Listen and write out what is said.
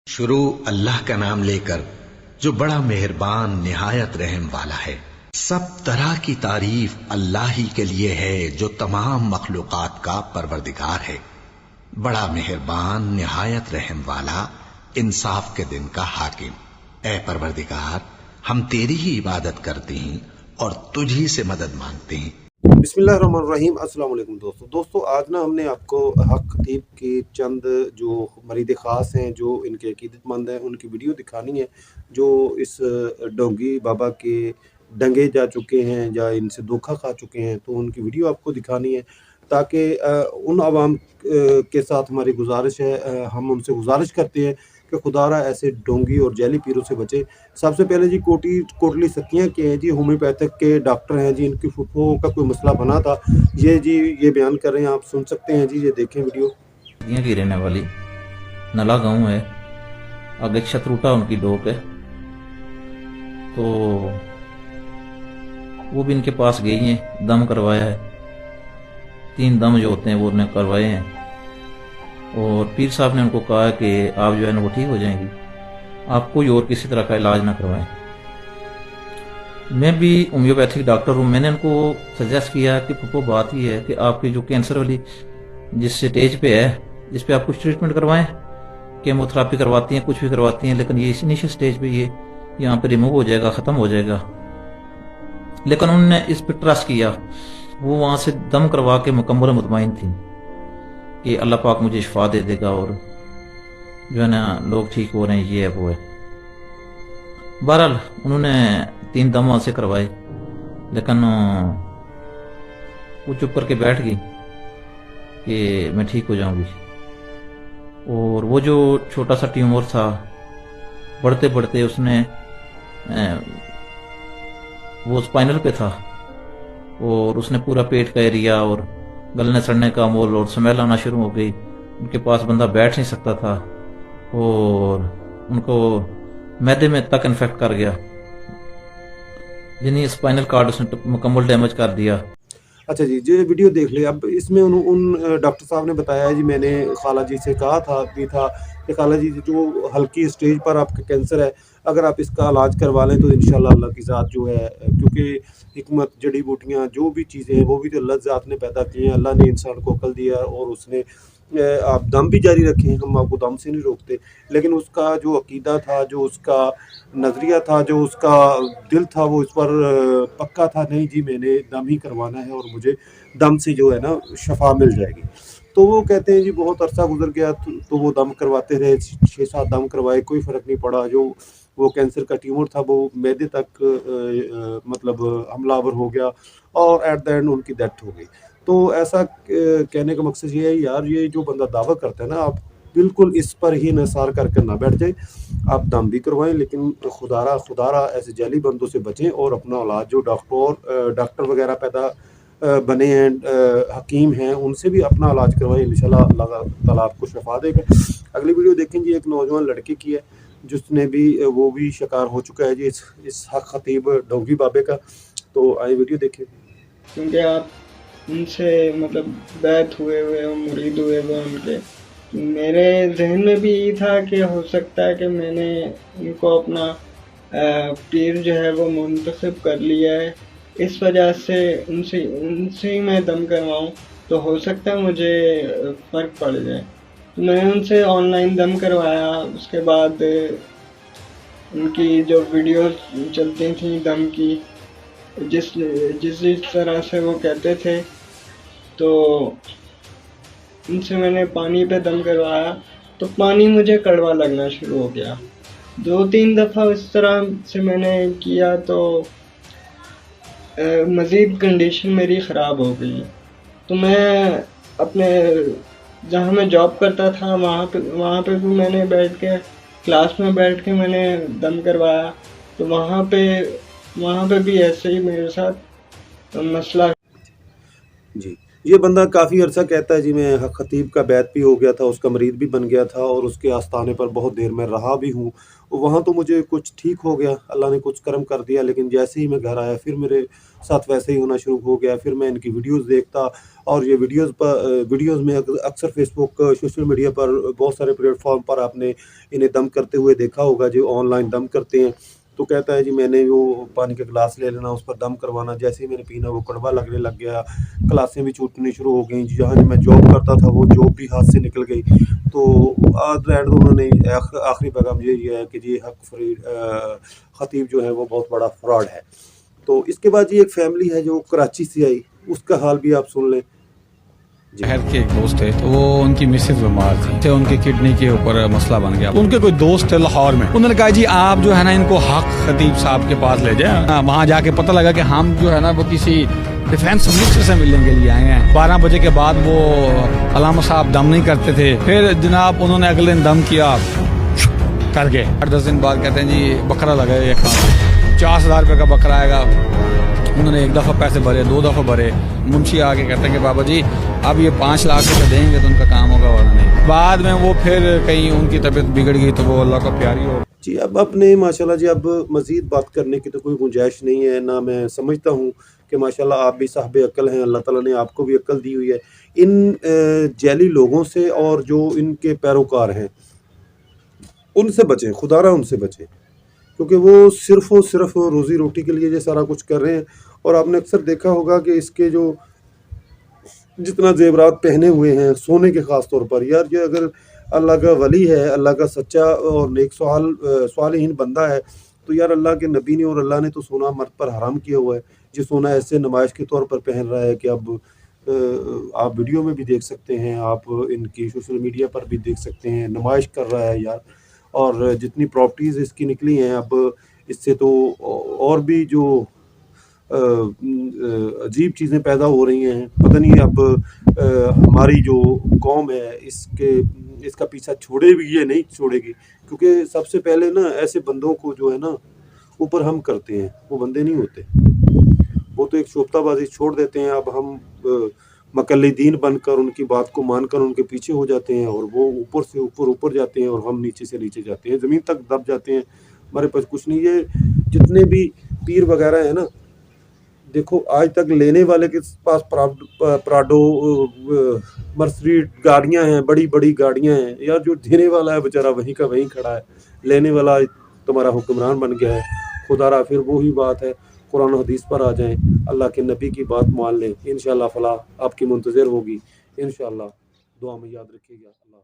शुरू अल्लाह का नाम लेकर जो बड़ा मेहरबान निहायत रहम वाला है। सब तरह की तारीफ अल्लाह ही के लिए है जो तमाम मखलूकात का परवरदिगार है। बड़ा मेहरबान निहायत रहम वाला, इंसाफ के दिन का हाकिम। ए परवरदिगार, हम तेरी ही इबादत करते हैं और तुझी से मदद मांगते हैं। बिस्मिल्लाहिर्रहमानिर्रहीम। अस्सलाम वालेकुम दोस्तों, आज ना हमने आपको हक खतीब की चंद जो मरीद ख़ास हैं, जो इनके अकीदतमंद हैं, उनकी वीडियो दिखानी है जो इस डोंगी बाबा के डंगे जा चुके हैं या इनसे धोखा खा चुके हैं। तो उनकी वीडियो आपको दिखानी है ताकि उन आवाम के साथ हमारी गुजारिश है, हम उनसे गुजारिश करते हैं कि खुदारा ऐसे डोंगी और जैली पीरों से बचे। सबसे पहले जी कोटली सत्तियाँ के हैं जी, होम्योपैथिक के डॉक्टर हैं जी, इनकी फुफ्फो का कोई मसला बना था, ये बयान कर रहे हैं, आप सुन सकते हैं जी, ये देखें वीडियो। की रहने वाली नला गांव है, आगे शत्रुटा उनकी डोक है। तो वो भी इनके पास गई हैं, दम करवाया है, 3 दम जो होते हैं वो उन्हें करवाए हैं। और पीर साहब ने उनको कहा कि आप जो है ना वो ठीक हो जाएंगी, आप कोई और किसी तरह का इलाज ना करवाएं। मैं भी होम्योपैथिक डॉक्टर हूँ, मैंने उनको सजेस्ट किया कि पप्पो बात ही है कि आपकी जो कैंसर वाली जिस स्टेज पे है, जिस पे आप कुछ ट्रीटमेंट करवाएं, केमोथेरापी करवाती हैं, कुछ भी करवाती हैं, लेकिन ये इनिशियल स्टेज पे ये यहाँ पे रिमूव हो जाएगा, ख़त्म हो जाएगा। लेकिन उन्होंने इस पर ट्रस्ट किया, वो वहाँ से दम करवा के मुकम्मल मुतमईन थी कि अल्लाह पाक मुझे शिफा दे देगा और जो है ना लोग ठीक हो रहे हैं, ये है वो है। बहरहाल उन्होंने 3 दम वहाँ से करवाए, लेकिन वो चुप करके बैठ गई कि मैं ठीक हो जाऊंगी। और वो जो छोटा सा ट्यूमर था, बढ़ते बढ़ते उसने वो स्पाइनल पे था और उसने पूरा पेट का एरिया और गलने सड़ने का मोल और स्मेल आना शुरू हो गई। उनके पास बंदा बैठ नहीं सकता था और उनको मैदे में तक इन्फेक्ट कर गया, यानी स्पाइनल कार्ड उसने मुकम्मल डैमेज कर दिया। अच्छा जी, ये वीडियो देख लिया। अब इसमें उन डॉक्टर साहब ने बताया जी, मैंने खाला जी से कहा था कि खाला जी जो हल्की स्टेज पर आपका कैंसर है, अगर आप इसका इलाज करवा लें तो इंशाल्लाह अल्लाह की ज़ात जो है, क्योंकि हिकमत जड़ी बूटियाँ जो भी चीज़ें हैं वो भी तो अल्लाह ज़ात ने पैदा की हैं। अल्लाह ने इंसान को अकल दिया और उसने आप दम भी जारी रखें, हम आपको दम से नहीं रोकते, लेकिन उसका जो अकीदा था, जो उसका नज़रिया था, जो उसका दिल था, वो इस पर पक्का था, नहीं जी मैंने दम ही करवाना है और मुझे दम से जो है ना शफा मिल जाएगी। तो वो कहते हैं जी बहुत अरसा गुजर गया, तो वो दम करवाते रहे, 6-7 दम करवाए, कोई फ़र्क नहीं पड़ा। जो वो कैंसर का ट्यूमर था वो मैदे तक मतलब हमलावर हो गया और एट द एंड उनकी डेथ हो गई। तो ऐसा कहने का मकसद ये है यार, ये जो बंदा दावा करता है ना, आप बिल्कुल इस पर ही निसार करके ना बैठ जाए, आप दम भी करवाएं, लेकिन खुदारा ऐसे जैली बंदों से बचें और अपना औलाद जो डॉक्टर वगैरह पैदा बने हैं, हकीम हैं, उनसे भी अपना इलाज करवाएं, इंशाल्लाह अल्लाह ताला आपको शफा देगा। अगली वीडियो देखें जी, एक नौजवान लड़के की है जिसने भी वो भी शिकार हो चुका है जी इस हक खतीब डोंगी बाबे का। तो आए वीडियो देखें। क्योंकि आप उनसे मतलब बैत हुए हुए मुरीद हुए हुए उनके, मेरे जहन में भी यही था कि हो सकता है कि मैंने उनको अपना पीर जो है वो मुंतखब कर लिया है, इस वजह से उनसे ही मैं दम करवाऊँ तो हो सकता है मुझे फ़र्क पड़ जाए। तो मैंने उनसे ऑनलाइन दम करवाया। उसके बाद उनकी जो वीडियो चलती थी दम की, जिस तरह से वो कहते थे, तो उनसे मैंने पानी पे दम करवाया तो पानी मुझे कड़वा लगना शुरू हो गया। 2-3 दफ़ा इस तरह से मैंने किया तो मज़ीद कंडीशन मेरी ख़राब हो गई। तो मैं अपने जहाँ मैं जॉब करता था वहाँ पे भी मैंने बैठ के क्लास में बैठ के मैंने दम करवाया, तो वहाँ पे भी ऐसे ही मेरे साथ मसला। जी, ये बंदा काफ़ी अरसा कहता है जी मैं खतीब का बैत भी हो गया था, उसका मरीद भी बन गया था और उसके आस्थाने पर बहुत देर में रहा भी हूँ। वहाँ तो मुझे कुछ ठीक हो गया, अल्लाह ने कुछ करम कर दिया, लेकिन जैसे ही मैं घर आया फिर मेरे साथ वैसे ही होना शुरू हो गया। फिर मैं इनकी वीडियोज़ देखता और ये वीडियोज़ में अक्सर फ़ेसबुक, सोशल मीडिया पर बहुत सारे प्लेटफ़ॉर्म पर आपने इन्हें दम करते हुए देखा होगा, जो ऑनलाइन दम करते हैं। तो कहता है जी मैंने वो पानी का गिलास ले लेना, उस पर दम करवाना, जैसे ही मैंने पीना वो कड़वा लगने लग गया, क्लासें भी छूटनी शुरू हो गई। जहाँ मैं जॉब करता था वो जॉब भी हाथ से निकल गई। तो एट द एंड उन्होंने आखिरी पैगाम यही है कि जी खतीब जो है वो बहुत बड़ा फ्रॉड है। तो इसके बाद जी एक फैमिली है जो कराची से आई, उसका हाल भी आप सुन लें। शहर के एक दोस्त थे, तो वो उनकी मिसेज बीमार थी, उनकी किडनी के ऊपर मसला बन गया। उनके कोई दोस्त थे लाहौर में, उन्होंने कहा जी आप जो है ना इनको हक खतीब साहब के पास ले जाए। वहाँ जाके पता लगा कि हम जो है ना वो किसी डिफेंस मिनिस्टर से मिलने के लिए आए हैं। 12 बजे के बाद वो अलामा साहब दम नहीं करते थे। फिर जनाब उन्होंने अगले दिन दम किया करके 8-10 दिन बाद कहते हैं जी बकरा लगा 50,000 रुपये का बकरा आएगा। उन्होंने 1 दफ़ा पैसे भरे, 2 दफ़ा भरे। मुंशी आके कहते हैं कि बाबा जी अब ये 5 लाख रुपये देंगे तो उनका काम होगा, वरना नहीं। बाद में वो फिर कहीं उनकी तबीयत बिगड़ गई तो वो अल्लाह का प्यारी हो जी। अब अपने माशाल्लाह जी अब मज़ीद बात करने की तो कोई गुंजाइश नहीं है ना। मैं समझता हूँ कि माशाल्लाह आप भी साहिब अक्ल हैं, अल्लाह ताला ने आपको भी अक्ल दी हुई है। इन जैली लोगों से और जो इनके पैरोकार हैं उनसे बचें, खुदारा उनसे बचें, क्योंकि वो सिर्फ़ और सिर्फ रोज़ी रोटी के लिए ये सारा कुछ कर रहे हैं। और आपने अक्सर देखा होगा कि इसके जो जितना ज़ेवरात पहने हुए हैं सोने के ख़ास तौर पर, यार ये अगर अल्लाह का वली है, अल्लाह का सच्चा और नेक सालिहीन बंदा है, तो यार अल्लाह के नबी ने और अल्लाह ने तो सोना मर्द पर हराम किया हुआ है। ये सोना ऐसे नुमाइश के तौर पर पहन रहा है कि अब आप वीडियो में भी देख सकते हैं, आप इनकी सोशल मीडिया पर भी देख सकते हैं, नुमाइश कर रहा है यार। और जितनी प्रॉपर्टीज़ इसकी निकली हैं अब इससे तो और भी जो अजीब चीज़ें पैदा हो रही हैं। पता नहीं अब हमारी जो कौम है इसका पीछा छोड़ेगी या नहीं छोड़ेगी, क्योंकि सबसे पहले ना ऐसे बंदों को जो है ना ऊपर हम करते हैं, वो बंदे नहीं होते, वो तो एक शोबताबाजी छोड़ देते हैं। अब हम मुक़ल्लिदीन बनकर उनकी बात को मानकर उनके पीछे हो जाते हैं और वो ऊपर से ऊपर जाते हैं और हम नीचे से नीचे जाते हैं, ज़मीन तक दब जाते हैं। हमारे पास कुछ नहीं। ये जितने भी पीर वगैरह हैं ना, देखो आज तक लेने वाले के पास प्राडो मर्सिडीज गाड़ियां हैं, बड़ी बड़ी गाड़ियां हैं यार। जो देने वाला है बेचारा वहीं का वहीं खड़ा है, लेने वाला तुम्हारा हुक्मरान बन गया है। खुदारा फिर वही बात है, कुरान हदीस पर आ जाएं, अल्लाह के नबी की बात मान लें, इंशाअल्लाह फलाह आपकी मुंतज़िर होगी। इंशाअल्लाह दुआ में याद रखिएगा। अल्लाह।